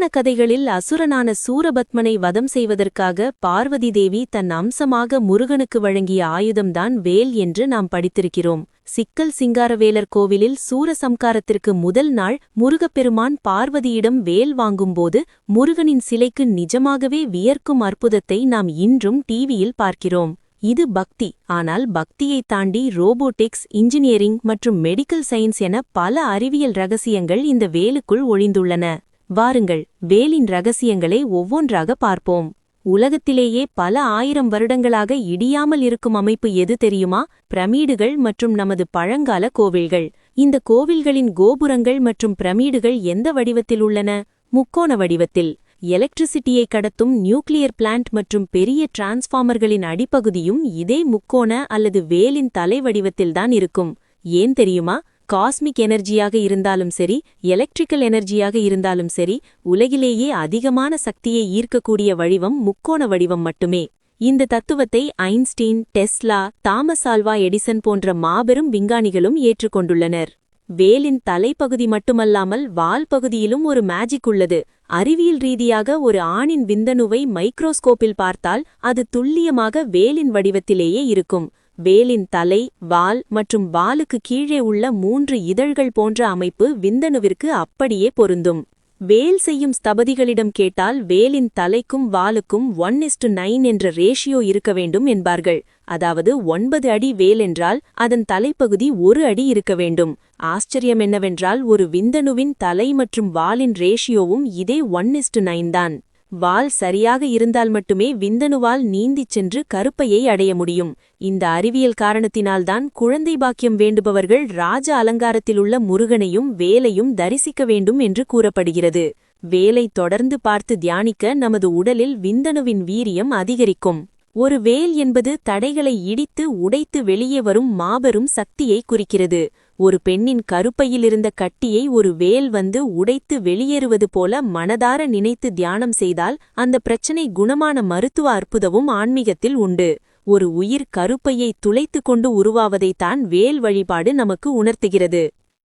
கதைகளில் அசுரனான சூரபத்மனை வதம் செய்வதற்காக பார்வதி தேவி தன் அம்சமாக முருகனுக்கு வழங்கிய ஆயுதம்தான் வேல் என்று நாம் படித்திருக்கிறோம். சிக்கல் சிங்காரவேலர் கோவிலில் சூரசம்காரத்திற்கு முதல் நாள் முருகப்பெருமான் பார்வதியிடம் வேல் வாங்கும்போது முருகனின் சிலைக்கு நிஜமாகவே வியர்க்கும் அற்புதத்தை நாம் இன்றும் டிவியில் பார்க்கிறோம். இது பக்தி. ஆனால் பக்தியைத் தாண்டி ரோபோட்டிக்ஸ், இன்ஜினியரிங் மற்றும் மெடிக்கல் சயின்ஸ் என பல அறிவியல் ரகசியங்கள் இந்த வேலுக்குள் ஒளிந்துள்ளன. வாருங்கள், வேலின் ரகசியங்களை ஒவ்வொன்றாக பார்ப்போம். உலகத்திலேயே பல ஆயிரம் வருடங்களாக இடியாமல் இருக்கும் அமைப்பு எது தெரியுமா? பிரமிடுகள் மற்றும் நமது பழங்கால கோவில்கள். இந்த கோவில்களின் கோபுரங்கள் மற்றும் பிரமிடுகள் எந்த வடிவத்தில் உள்ளன? முக்கோண வடிவத்தில். எலக்ட்ரிசிட்டியை கடத்தும் நியூக்ளியர் பிளான்ட் மற்றும் பெரிய டிரான்ஸ்ஃபார்மர்களின் அடிப்பகுதியும் இதே முக்கோண அல்லது வேலின் தலை வடிவத்தில்தான் இருக்கும். ஏன் தெரியுமா? காஸ்மிக் எனர்ஜியாக இருந்தாலும் சரி, எலக்ட்ரிக்கல் எனர்ஜியாக இருந்தாலும் சரி, உலகிலேயே அதிகமான சக்தியை ஈர்க்கக்கூடிய வடிவம் முக்கோண வடிவம் மட்டுமே. இந்த தத்துவத்தை Einstein, Tesla, Thomas Alva Edison போன்ற மாபெரும் விஞ்ஞானிகளும் ஏற்றுக்கொண்டுள்ளனர். வேலின் தலைப்பகுதி மட்டுமல்லாமல் வால் பகுதியிலும் ஒரு மேஜிக் உள்ளது. அறிவியல் ரீதியாக ஒரு ஆணின் விந்தணுவை மைக்ரோஸ்கோப்பில் பார்த்தால் அது துல்லியமாக வேலின் வடிவத்திலேயே இருக்கும். வேலின் தலை, வால் மற்றும் வாலுக்கு கீழே உள்ள 3 இதழ்கள் போன்ற அமைப்பு விந்தணுவிற்கு அப்படியே பொருந்தும். வேல் செய்யும் ஸ்தபதிகளிடம் கேட்டால் வேலின் தலைக்கும் வாலுக்கும் 1:9 என்ற ரேஷியோ இருக்க வேண்டும் என்பார்கள். அதாவது 9 அடி வேல் என்றால் அதன் தலைப்பகுதி 1 அடி இருக்க வேண்டும். ஆச்சரியம் என்னவென்றால் ஒரு விந்தணுவின் தலை மற்றும் வாலின் ரேஷியோவும் இதே 1:9 தான். வால் சரியாக இருந்தால் மட்டுமே விந்தணுவால் நீந்திச் சென்று கருப்பையை அடைய முடியும். இந்த அறிவியல் காரணத்தினால்தான் குழந்தை பாக்கியம் வேண்டுபவர்கள் ராஜ அலங்காரத்திலுள்ள முருகனையும் வேலையும் தரிசிக்க வேண்டும் என்று கூறப்படுகிறது. வேலை தொடர்ந்து பார்த்து தியானிக்க நமது உடலில் விந்தணுவின் வீரியம் அதிகரிக்கும். ஒரு வேல் என்பது தடைகளை இடித்து உடைத்து வெளியே வரும் மாபெரும் சக்தியை குறிக்கிறது. ஒரு பெண்ணின் கருப்பையிலிருந்த கட்டியை ஒரு வேல் வந்து உடைத்து வெளியேறுவது போல மனதார நினைத்து தியானம் செய்தால் அந்த பிரச்சனை குணமான மருத்துவ அற்புதமும் ஆன்மீகத்தில் உண்டு. ஒரு உயிர் கருப்பையை துளைத்து கொண்டு உருவாவதைத்தான் வேல் வழிபாடு நமக்கு உணர்த்துகிறது.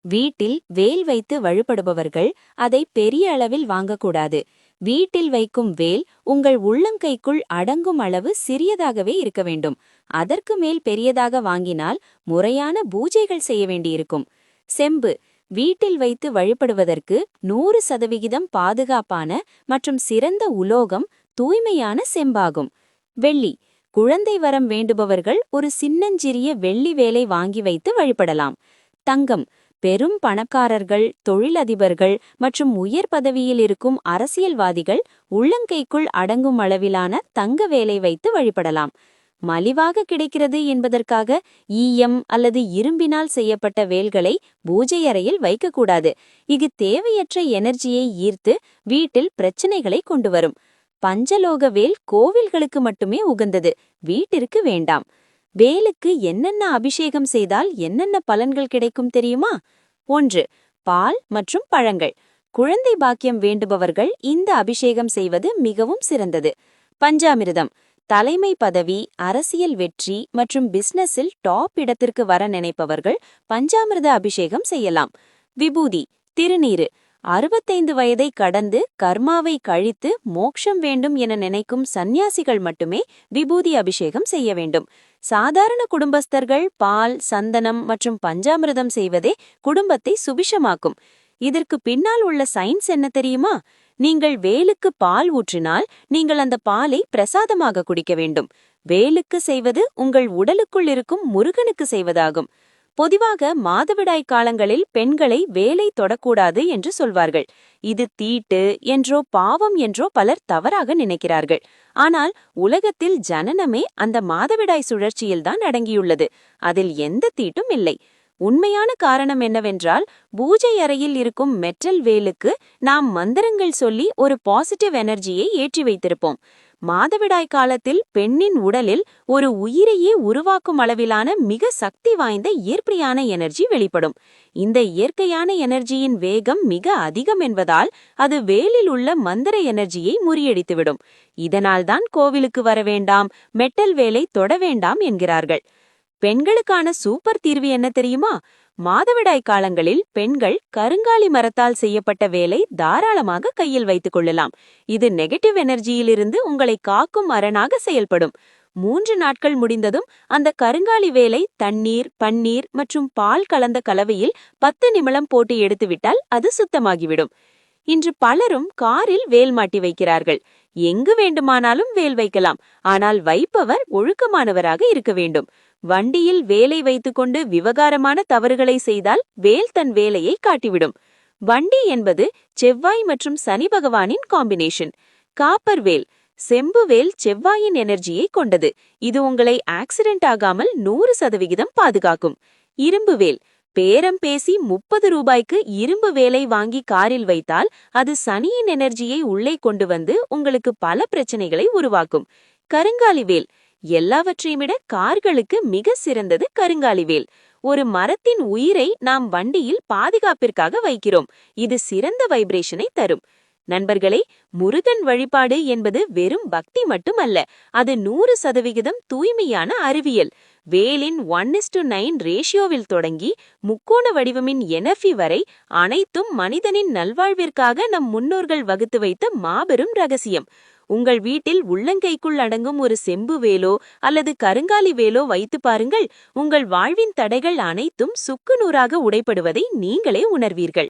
வீட்டில் வேல் வைத்து வழிபடுபவர்கள் அதை பெரிய அளவில் வாங்கக்கூடாது. வீட்டில் வைக்கும் வேல் உங்கள் உள்ளங்கைக்குள் அடங்கும் அளவு சிறியதாகவே இருக்க வேண்டும். அதற்கு மேல் பெரியதாக வாங்கினால் முறையான பூஜைகள் செய்ய வேண்டியிருக்கும். செம்பு வீட்டில் வைத்து வழிபடுவதற்கு 100% பாதுகாப்பான மற்றும் சிறந்த உலோகம் தூய்மையான செம்பாகும். வெள்ளி குழந்தை வரம் வேண்டுபவர்கள் ஒரு சின்னஞ்சிறிய வெள்ளி வேலை வாங்கி வைத்து வழிபடலாம். தங்கம் பெரும் பணக்காரர்கள், தொழிலதிபர்கள் மற்றும் உயர் பதவியில் இருக்கும் அரசியல்வாதிகள் உள்ளங்கைக்குள் அடங்கும் அளவிலான தங்க வேலை வைத்து வழிபடலாம். மலிவாக கிடைக்கிறது என்பதற்காக ஈயம் அல்லது இரும்பினால் செய்யப்பட்ட வேல்களை பூஜை அறையில் வைக்கக்கூடாது. இது தேவையற்ற எனர்ஜியை ஈர்த்து வீட்டில் பிரச்சனைகளை கொண்டு வரும். பஞ்சலோக வேல் கோவில்களுக்கு மட்டுமே உகந்தது, வீட்டிற்கு வேண்டாம். வேலுக்கு என்னென்ன அபிஷேகம் செய்தால் என்னென்ன பலன்கள் கிடைக்கும் தெரியுமா? 1. பால் மற்றும் பழங்கள். குழந்தை பாக்கியம் வேண்டுபவர்கள் இந்த அபிஷேகம் செய்வது மிகவும் சிறந்தது. பஞ்சாமிர்தம் தலைமை பதவி, அரசியல் வெற்றி மற்றும் பிசினஸில் டாப் இடத்திற்கு வர நினைப்பவர்கள் பஞ்சாமிர்த அபிஷேகம் செய்யலாம். விபூதி திருநீரு 65 வயதை கடந்து கர்மாவை கழித்து மோட்சம் வேண்டும் என நினைக்கும் சந்நியாசிகள் மட்டுமே விபூதி அபிஷேகம் செய்ய வேண்டும். சாதாரண குடும்பஸ்தர்கள் பால், சந்தனம் மற்றும் பஞ்சாமிர்தம் செய்வதே குடும்பத்தை சுபிஷமாக்கும். இதற்கு பின்னால் உள்ள சயின்ஸ் என்ன தெரியுமா? நீங்கள் வேலுக்கு பால் ஊற்றினால் நீங்கள் அந்த பாலை பிரசாதமாக குடிக்க வேண்டும். வேலுக்கு செய்வது உங்கள் உடலுக்குள் இருக்கும் முருகனுக்கு செய்வதாகும். பொதுவாக மாதவிடாய் காலங்களில் பெண்களை வேலை தொடக்கூடாது என்று சொல்வார்கள். இது தீட்டு என்றோ பாவம் என்றோ பலர் தவறாக நினைக்கிறார்கள். ஆனால் உலகத்தில் ஜனனமே அந்த மாதவிடாய் சுழற்சியில்தான் அடங்கியுள்ளது. அதில் எந்த தீட்டும் இல்லை. உண்மையான காரணம் என்னவென்றால் பூஜை அறையில் இருக்கும் மெட்டல் வேலுக்கு நாம் மந்திரங்கள் சொல்லி ஒரு பாசிட்டிவ் எனர்ஜியை ஏற்றி வைத்திருப்போம். மாதவிடாய் காலத்தில் பெண்ணின் உடலில் ஒரு உயிரையே உருவாக்கும் அளவிலான மிக சக்தி வாய்ந்த இயற்கையான எனர்ஜி வெளிப்படும். இந்த இயற்கையான எனர்ஜியின் வேகம் மிக அதிகம் என்பதால் அது வேலில் உள்ள மந்திர எனர்ஜியை முறியடித்துவிடும். இதனால்தான் கோவிலுக்கு வர வேண்டாம், மெட்டல் வேலை தொட வேண்டாம் என்கிறார்கள். பெண்களுக்கான சூப்பர் தீர்வு என்ன தெரியுமா? மாதவிடாய் காலங்களில் பெண்கள் கருங்காலி மரத்தால் செய்யப்பட்ட வேலை தாராளமாக கையில் வைத்துக் கொள்ளலாம். இது நெகட்டிவ் எனர்ஜியிலிருந்து உங்களை காக்கும் அரணாக செயல்படும். 3 நாட்கள் முடிந்ததும் அந்த கருங்காலி வேலை தண்ணீர், பன்னீர் மற்றும் பால் கலந்த கலவையில் 10 நிமிடம் போட்டு எடுத்துவிட்டால் அது சுத்தமாகிவிடும். இன்று பலரும் காரில் வேல் மாட்டி வைக்கிறார்கள். எங்கு வேண்டுமானாலும் வேல் வைக்கலாம். ஆனால் வைப்பவர் ஒழுக்கமானவராக இருக்க வேண்டும். வண்டியில் வேலை வைத்துக்கொண்டு விவகாரமான தவறுகளை செய்தால் வேல் தன் வேலையை காட்டிவிடும். வண்டி என்பது செவ்வாய் மற்றும் சனி பகவானின் காம்பினேஷன். காப்பர் வேல், செம்பு வேல் செவ்வாயின் எனர்ஜியை கொண்டது. இது உங்களை ஆக்சிடென்ட் ஆகாமல் 100% பாதுகாக்கும். இரும்பு வேல், பேரம் பேசி 30 ரூபாய்க்கு இரும்பு வேலை வாங்கி காரில் வைத்தால் அது சனியின் எனர்ஜியை உள்ளே கொண்டு வந்து உங்களுக்கு பல பிரச்சனைகளை உருவாக்கும். கருங்காலி வேல், எல்லாவற்றையும் விட கார்களுக்கு மிக சிறந்தது கருங்காலி வேல். ஒரு மரத்தின் உயிரை நாம் வண்டியில் பாதுகாப்பிற்காக வைக்கிறோம். இது சிறந்த வைப்ரேஷனை தரும். நண்பர்களே, முருகன் வழிபாடு என்பது வெறும் பக்தி மட்டுமல்ல, அது 100% தூய்மையான அறிவியல். வேலின் 1:9 ரேஷியோவில் தொடங்கி முக்கோண வடிவமின் NFE வரை அனைத்தும் மனிதனின் நல்வாழ்விற்காக நம் முன்னோர்கள் வகுத்து வைத்த மாபெரும் ரகசியம். உங்கள் வீட்டில் உள்ளங்கைக்குள் அடங்கும் ஒரு செம்பு வேலோ அல்லது கருங்காலி வேலோ வைத்து பாருங்கள். உங்கள் வாழ்வின் தடைகள் அனைத்தும் சுக்குநூறாக உடைப்படுவதை நீங்களே உணர்வீர்கள்.